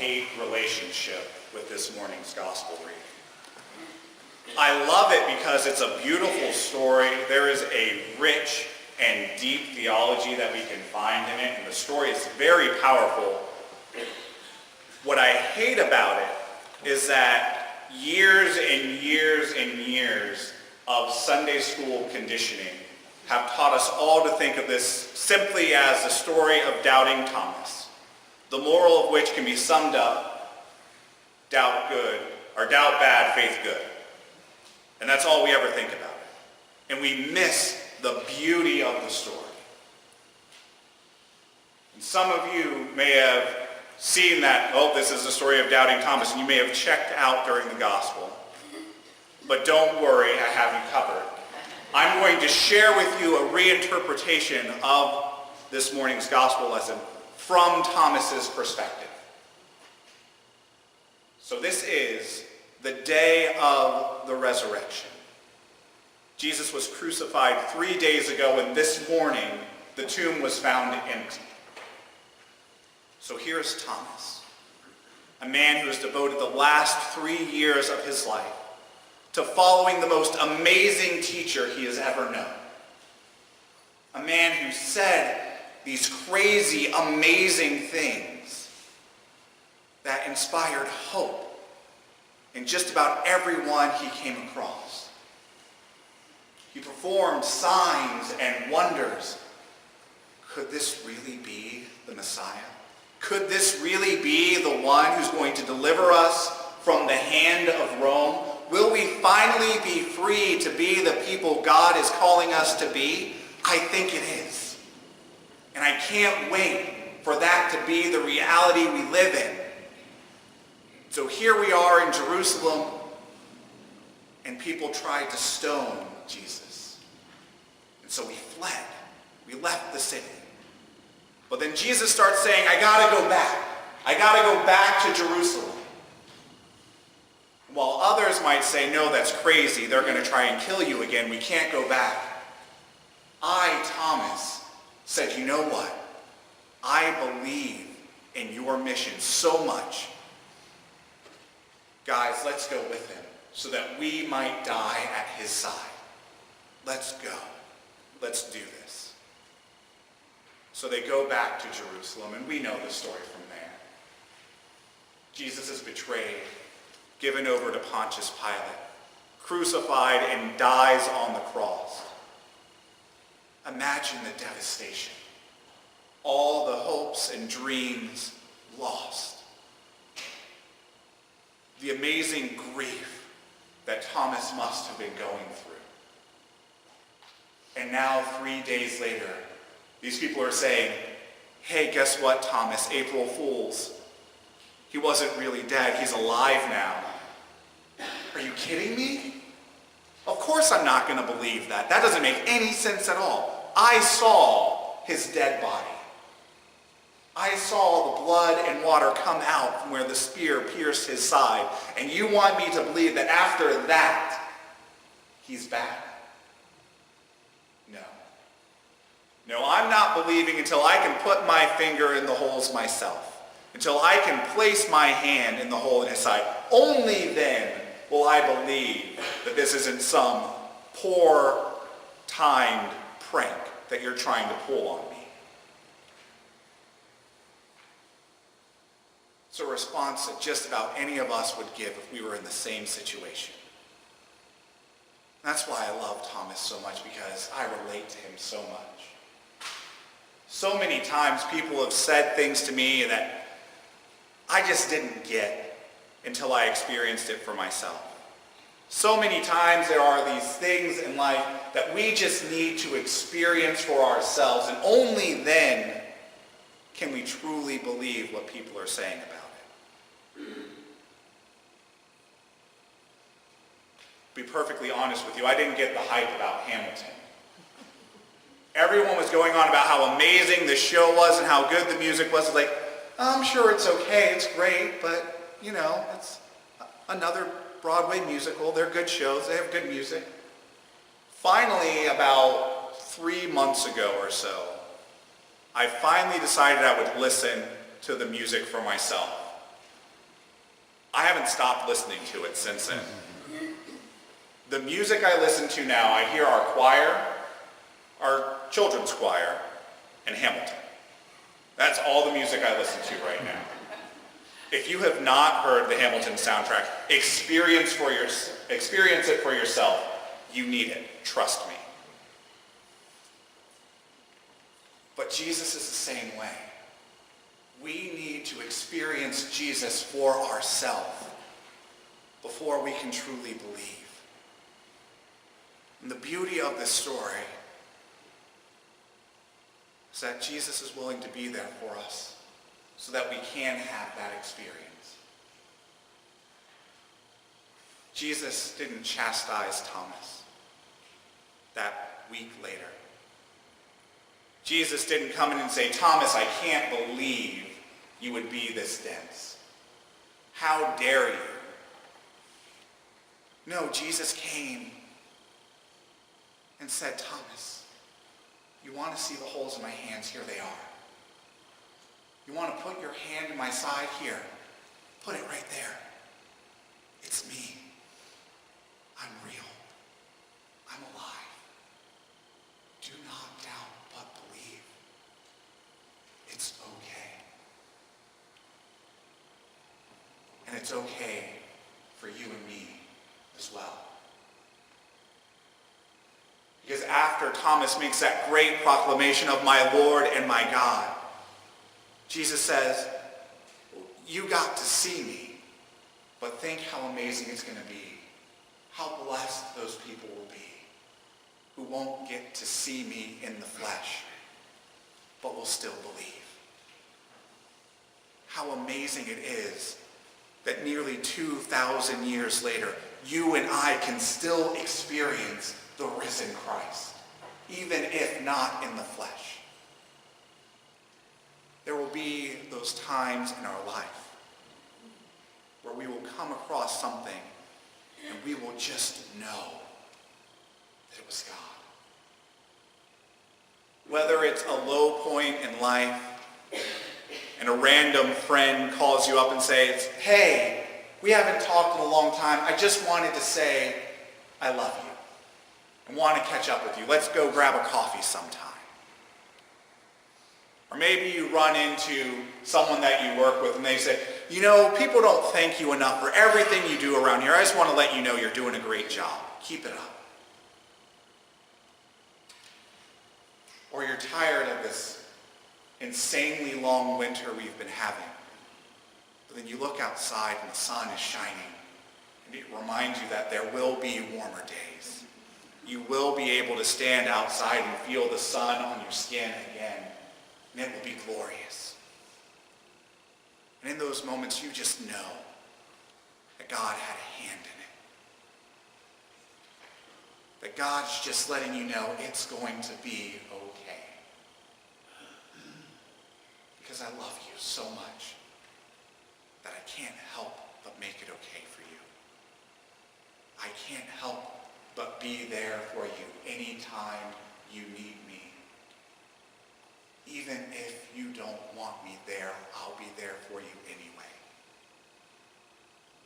love-hate relationship with this morning's gospel reading. I love it because it's a beautiful story. There is a rich and deep theology that we can find in it, and the story is very powerful. What I hate about it is that years and years and years of Sunday school conditioning have taught us all to think of this simply as the story of doubting Thomas, the moral of which can be summed up: doubt good, or doubt bad, faith good. And that's all we ever think about it. And we miss the beauty of the story. And some of you may have seen that, oh, this is the story of doubting Thomas, and you may have checked out during the gospel. But don't worry, I have you covered. I'm going to share with you a reinterpretation of this morning's gospel lesson from Thomas's perspective. So this is the day of the resurrection. Jesus was crucified 3 days ago, and this morning the tomb was found empty. So here's Thomas, a man who has devoted the last 3 years of his life to following the most amazing teacher he has ever known. A man who said these crazy, amazing things that inspired hope in just about everyone he came across. He performed signs and wonders. Could this really be the Messiah? Could this really be the one who's going to deliver us from the hand of Rome? Will we finally be free to be the people God is calling us to be? I think it is. And I can't wait for that to be the reality we live in. So here we are in Jerusalem, and people tried to stone Jesus. And so we fled. We left the city. But then Jesus starts saying, I gotta go back. I gotta go back to Jerusalem. While others might say, no, that's crazy. They're going to try and kill you again. We can't go back. I, Thomas, said, you know what? I believe in your mission so much. Guys, let's go with him so that we might die at his side. Let's go. Let's do this. So they go back to Jerusalem, and we know the story from there. Jesus is betrayed, given over to Pontius Pilate, crucified, and dies on the cross. Imagine the devastation. All the hopes and dreams lost. The amazing grief that Thomas must have been going through. And now, 3 days later, these people are saying, hey, guess what, Thomas? April Fools. He wasn't really dead. He's alive now. Are you kidding me? Of course I'm not going to believe that. That doesn't make any sense at all. I saw his dead body. I saw the blood and water come out from where the spear pierced his side. And you want me to believe that after that, he's back? No. No, I'm not believing until I can put my finger in the holes myself. Until I can place my hand in the hole in his side. Only then will I believe that this isn't some poor, timed prank that you're trying to pull on me. It's a response that just about any of us would give if we were in the same situation. That's why I love Thomas so much, because I relate to him so much. So many times people have said things to me that I just didn't get until I experienced it for myself. So many times there are these things in life that we just need to experience for ourselves, and only then can we truly believe what people are saying about it. To be perfectly honest with you, I didn't get the hype about Hamilton. Everyone was going on about how amazing the show was and how good the music was. It's like, I'm sure it's okay, it's great, but, you know, it's another Broadway musical. They're good shows, they have good music. Finally, about 3 months ago or so, I finally decided I would listen to the music for myself. I haven't stopped listening to it since then. The music I listen to now, I hear our choir, our children's choir, and Hamilton. That's all the music I listen to right now. If you have not heard the Hamilton soundtrack, experience it for yourself. You need it. Trust me. But Jesus is the same way. We need to experience Jesus for ourselves before we can truly believe. And the beauty of this story is that Jesus is willing to be there for us so that we can have that experience. Jesus didn't chastise Thomas that week later. Jesus didn't come in and say, Thomas, I can't believe you would be this dense. How dare you? No, Jesus came and said, Thomas, you want to see the holes in my hands? Here they are. You want to put your hand in my side? Here. Put it right there. It's me. I'm real. I'm alive. Do not doubt, but believe. It's okay. And it's okay for you and me as well. Because after Thomas makes that great proclamation of my Lord and my God, Jesus says, you got to see me, but think how amazing it's going to be. How blessed those people will be who won't get to see me in the flesh, but will still believe. How amazing it is that nearly 2,000 years later, you and I can still experience the risen Christ, even if not in the flesh. There will be those times in our life where we will come across something and we will just know that it was God. Whether it's a low point in life and a random friend calls you up and says, hey, we haven't talked in a long time. I just wanted to say I love you and want to catch up with you. Let's go grab a coffee sometime. Or maybe you run into someone that you work with and they say, you know, people don't thank you enough for everything you do around here. I just want to let you know you're doing a great job. Keep it up. Or you're tired of this insanely long winter we've been having. But then you look outside and the sun is shining and it reminds you that there will be warmer days. You will be able to stand outside and feel the sun on your skin again. And it will be glorious. And in those moments, you just know that God had a hand in it. That God's just letting you know it's going to be okay. Because I love you so much that I can't help but make it okay for you. I can't help but be there for you anytime you need me. Even if you don't want me there, I'll be there for you anyway.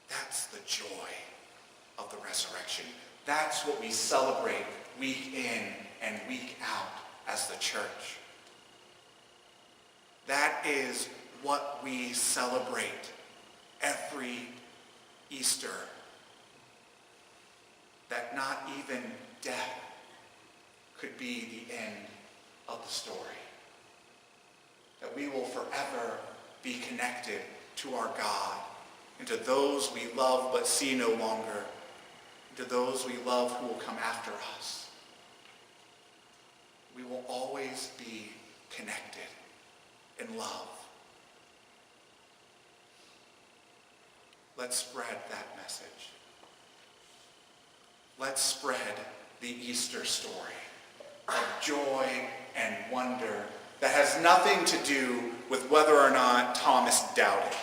That's the joy of the resurrection. That's what we celebrate week in and week out as the church. That is what we celebrate every Easter. That not even death could be the end of the story. That we will forever be connected to our God and to those we love but see no longer, and to those we love who will come after us. We will always be connected in love. Let's spread that message. Let's spread the Easter story of joy and wonder that has nothing to do with whether or not Thomas doubted,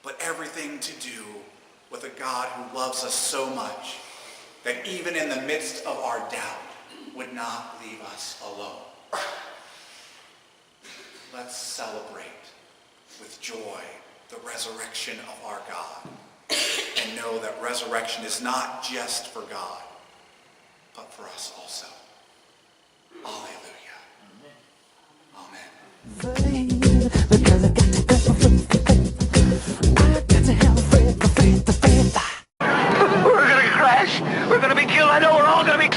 but everything to do with a God who loves us so much that even in the midst of our doubt would not leave us alone. Let's celebrate with joy the resurrection of our God. And know that resurrection is not just for God, but for us also. Alleluia. Amen. We're gonna crash. We're gonna be killed. I know we're all gonna be...